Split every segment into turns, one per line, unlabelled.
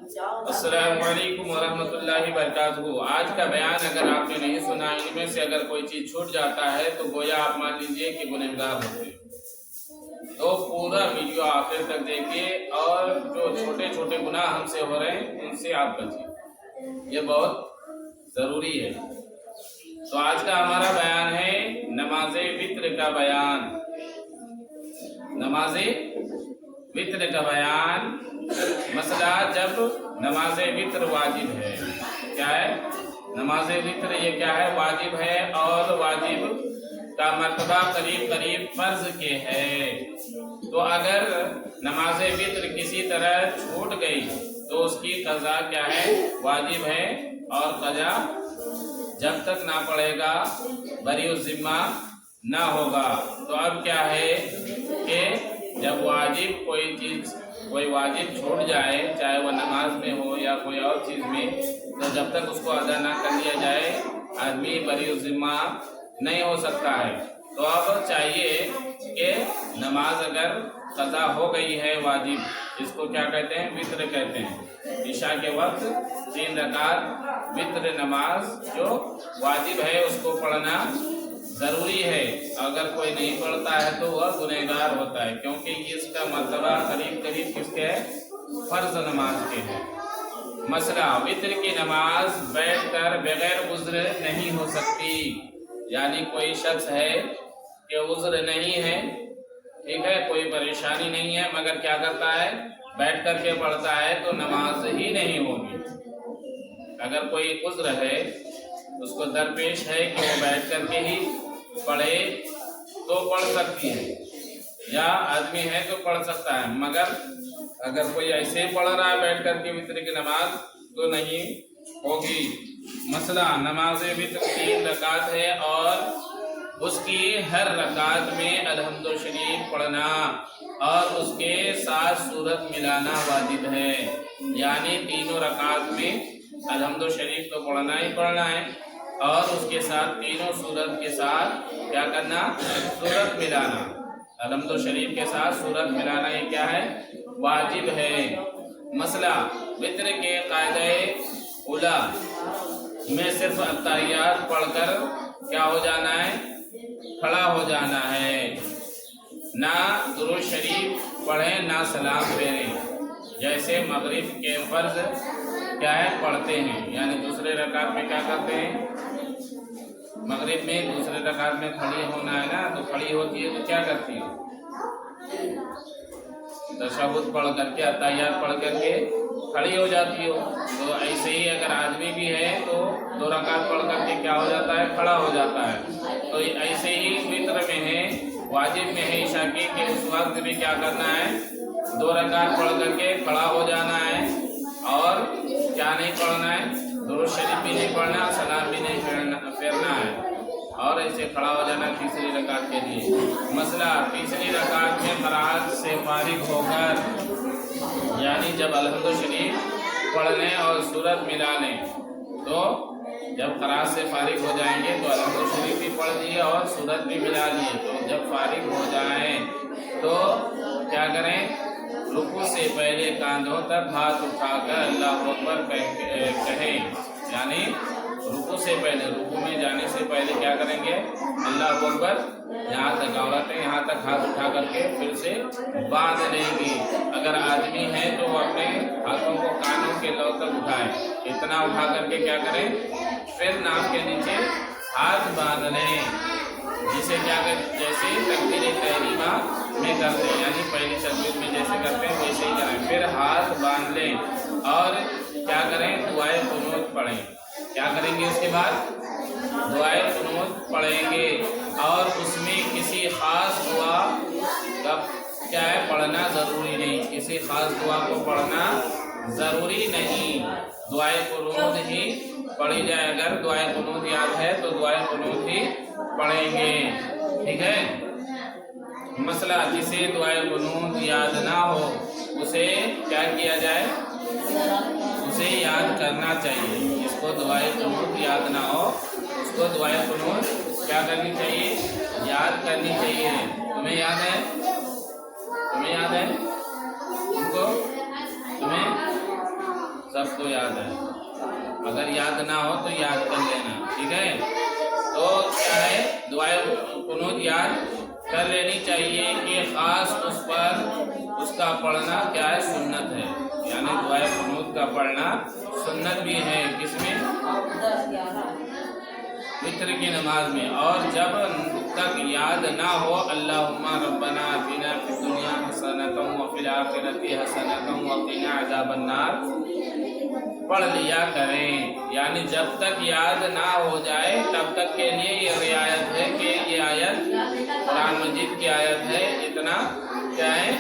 अस्सलामु अलैकुम वरहमतुल्लाहि वबरकातुहू। आज का बयान अगर आपने नहीं सुना, इनमें से अगर कोई चीज छूट जाता है तो गोया आप मान लीजिए कि गुनहगार होते। तो पूरा वीडियो आखिर तक देखिए और जो छोटे छोटे गुनाह हमसे हो रहे हैं उनसे आप बचिए, ये बहुत जरूरी है। तो आज का हमारा बयान है नमाज वित्र का बयान। नमाज वित्र का बयान, मसला जब नमाज वित्र वाजिब है। क्या है नमाज वित्र? ये क्या है? वाजिब है और वाजिब का मर्तबा करीब करीब फर्ज के है। तो अगर नमाज वित्र किसी तरह छूट गई तो उसकी कज़ा क्या है? वाजिब है। और कज़ा जब तक ना पड़ेगा बरी ज़िम्मा ना होगा। तो अब क्या है कि जब वाजिब कोई चीज, कोई वाजिब छूट जाए, चाहे वह नमाज में हो या कोई और चीज में, तो जब तक उसको अदा ना कर लिया जाए आदमी बरी ज़िम्मा नहीं हो सकता है। तो अब चाहिए कि नमाज अगर कज़ा हो गई है वाजिब, इसको क्या कहते हैं? वित्र कहते हैं। इशा के वक्त 3 रकात वित्र नमाज जो वाजिब है उसको पढ़ना जरूरी है। अगर कोई नहीं पढ़ता है तो वह गुनहगार होता है, क्योंकि इसका मर्तबा करीब करीब किसके है? फर्ज नमाज के है। मसला, वित्र की नमाज बैठकर बगैर उज़्र नहीं हो सकती। यानी कोई शख्स है कि उज़्र नहीं है, ठीक है, कोई परेशानी नहीं है, मगर क्या करता है? बैठ करके पढ़ता है तो नमाज ही नहीं होगी। अगर कोई उज़्र है, उसको दरपेश है कि वो बैठ करके ही पढ़े तो पढ़ सकती है, या आदमी है तो पढ़ सकता है, मगर अगर कोई ऐसे पढ़ रहा है बैठ करके वित्र की नमाज तो नहीं होगी। मसला, नमाज वित्र 3 रकात है और उसकी हर रकात में अलहम्दु शरीफ पढ़ना और उसके साथ सूरत मिलाना वाजिब है। यानी तीनों रकात में अलहम्दु शरीफ तो पढ़ना ही पढ़ना है और उसके साथ तीनों सूरत के साथ क्या करना? सूरत मिलाना। अलहम्दु शरीफ के साथ सूरत मिलाना ये क्या है? वाजिब है। मसला, वित्र के कायदे उला में सिर्फ अत्ताहियात पढ़कर क्या हो जाना है? खड़ा हो जाना है। ना दुरूद शरीफ पढ़ें ना सलाम फेरें। जैसे मगरिब के फर्ज क्या है? पढ़ते हैं, यानी दूसरे रकात में क्या करते हैं? मगरिब में दूसरे रकात में खड़ी होना है ना, तो खड़ी होती है तो क्या करती है? तशहुद पढ़ करके, अत्ताहियात पढ़ करके खड़ी हो जाती हो। तो ऐसे ही अगर आदमी भी है तो 2 रकात पढ़ करके क्या हो जाता है? खड़ा हो जाता है। तो ऐसे ही वित्र में है, वाजिब में है ईशा की कि उस वक्त भी क्या करना है? 2 रकात पढ़ करके खड़ा हो जाना है और क्या नहीं पढ़ना है? दुरूद शरीफ भी नहीं पढ़ना, सलाम भी नहीं फेरना है और ऐसे खड़ा हो जाना तीसरी रकात के लिए। मसला, तीसरी रकात में क़राअत से फारिग होकर, यानी जब अलहम्दु शरीफ पढ़ने और सूरत मिलाने, तो जब क़राअत से फारिग हो जाएंगे तो अलहम्दु शरीफ भी पढ़ लिए और सूरत भी मिला लिए। तो जब फारिग हो जाएं तो क्या करें? रुकू से पहले कांधों तक हाथ उठाकर अल्लाहु अकबर कहें। यानी रुकू से पहले, रुकू में जाने से पहले क्या करेंगे? अल्लाहु अकबर, यहाँ तक औरतें यहाँ तक हाथ उठा करके फिर से बांध लेंगी। अगर आदमी है तो वो अपने हाथों को कानों के लौ तक उठाए, इतना उठा करके क्या करें? फिर नाक के नीचे हाथ बांध लें। जिसे क्या कर, जैसे तकबीर तहरीमा में करते हैं, यानी पहली तकबीर में जैसे करते हैं वैसे ही करें। फिर हाथ बांध लें और क्या करें? दुआए कुनूत पढ़ें। क्या करेंगे? उसके बाद दुआए कुनूत पढ़ेंगे और उसमें किसी खास दुआ का क्या है? पढ़ना ज़रूरी नहीं। किसी खास दुआ को पढ़ना ज़रूरी नहीं, दुआए कुनूत ही पढ़ी जाए। अगर दुआए कुनूत याद है तो दुआए कुनूत ही पढ़ेंगे, ठीक है। मसला, जिसे दुआए कुनूत याद ना हो उसे क्या किया जाए? उसे याद करना चाहिए। जिसको दुआए कुनूत याद ना हो उसको दुआए कुनूत क्या करनी चाहिए? याद करनी चाहिए। तुम्हें याद है? तुम्हें याद है? तुमको? तुम्हें بس تو یاد ہے، اگر یاد نہ ہو تو یاد کر لینا، ٹھیک ہے؟ تو کیا ہے، دعائے قنوت یاد کر لینی چاہیے کہ خاص اس پر اس کا پڑھنا کیا ہے، سنت ہے، یعنی دعائے قنوت کا پڑھنا سنت بھی ہے، کس میں؟ وتر کی نماز میں۔ اور جب تک یاد نہ ہو اللہم ربنا آتنا فی الدنیا حسنۃ وفی الآخرۃ حسنۃ وقنا عذاب النار پڑھ لیا کریں، یعنی جب تک یاد نہ ہو جائے تب تک کے لیے یہ رعایت ہے کہ یہ آیت قرآن مجید کی آیت ہے، اتنا کیا ہے،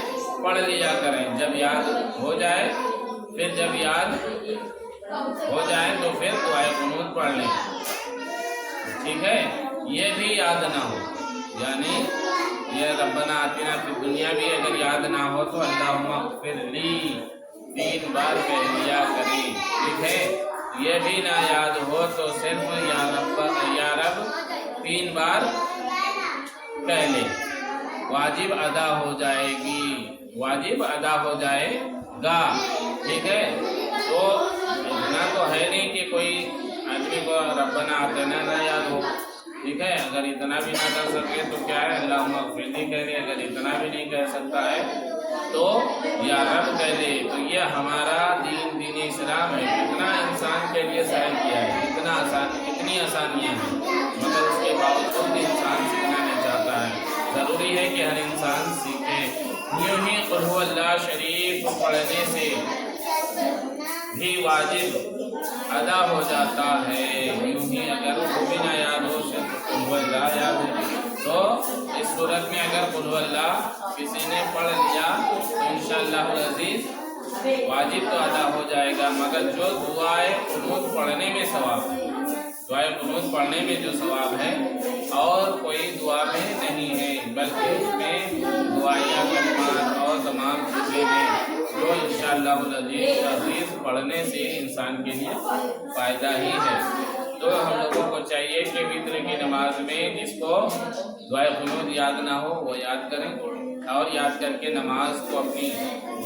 پڑھ لیا کریں۔ جب یاد ہو جائے، پھر جب یاد ہو جائے تو پھر دعائے قنوت پڑھ لیں، ٹھیک ہے؟ یہ بھی یاد نہ ہو، یعنی یہ ربنا آتنا فی الدنیا بھی اگر یاد نہ ہو تو اللہم اغفر لی 3 بار کہہ لیا کریں، ٹھیک ہے؟ یہ بھی نہ یاد ہو تو صرف یا رب 3 بار کہہ لیں، واجب ادا ہو جائے گی، واجب ادا ہو جائے گا، ٹھیک ہے؟ تو اتنا تو ہے نہیں کہ کوئی آدمی کو ربنا آتنا نہ یاد ہو، ٹھیک ہے؟ اگر اتنا بھی نہ کر سکے تو کیا ہے، اللہم اغفر لی کہہ لے، اگر اتنا بھی نہیں کہہ سکتا ہے تو یا رب کہہ لے۔ تو یہ ہمارا دین اسلام ہے، کتنا انسان کے لیے سہل کیا ہے، اتنی آسانیاں ہیں، مگر اس کے باوجود انسان سیکھنا نہیں چاہتا ہے۔ ضروری ہے کہ ہر انسان سیکھے۔ یوں ہی قل هو اللہ شریف پڑھنے سے بھی واجب ادا ہو جاتا ہے، یوں ہی اگر وہ بھی نہ یاد ہو صرف قل هو اللہ یاد ہے تو اس صورت میں اگر قل هو اللہ کسی نے پڑھ لیا تو انشاءاللہ العزیز واجب تو ادا ہو جائے گا، مگر جو دعائے قنوت پڑھنے میں ثواب ہے، دعائے قنوت پڑھنے میں جو ثواب ہے اور کوئی دعا میں نہیں ہے، بلکہ اس میں دعائیہ کلمات اور تمام چیزیں ہیں جو انشاءاللہ العزیز پڑھنے سے انسان کے لیے فائدہ ہی ہے۔ تو ہم لوگوں کو چاہیے کہ وتر کی نماز میں جس کو دعائے قنوت یاد نہ ہو وہ یاد کریں، اور یاد کر کے نماز کو اپنی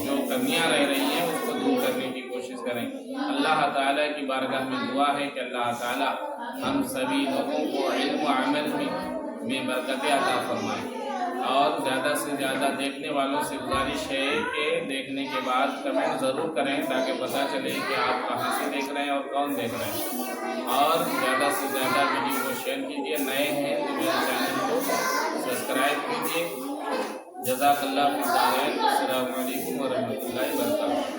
جو کمیاں رہ رہی ہیں اس کو دور کرنے کی کوشش کریں۔ اللہ تعالیٰ کی بارگاہ میں دعا ہے کہ اللہ تعالیٰ ہم سبھی لوگوں کو علم و عمل میں برکتیں عطا فرمائے، اور زیادہ سے زیادہ دیکھنے والوں سے گزارش ہے کہ دیکھنے کے بعد کمنٹ ضرور کریں تاکہ پتہ چلے کہ آپ کہاں سے دیکھ رہے ہیں اور کون دیکھ رہے ہیں، اور زیادہ سے زیادہ ویڈیو کو شیئر کیجیے، نئے ہیں تو میرے چینل کو سبسکرائب کیجیے۔ جزاک اللہ خیر، السلام علیکم ورحمۃ اللہ وبرکاتہ۔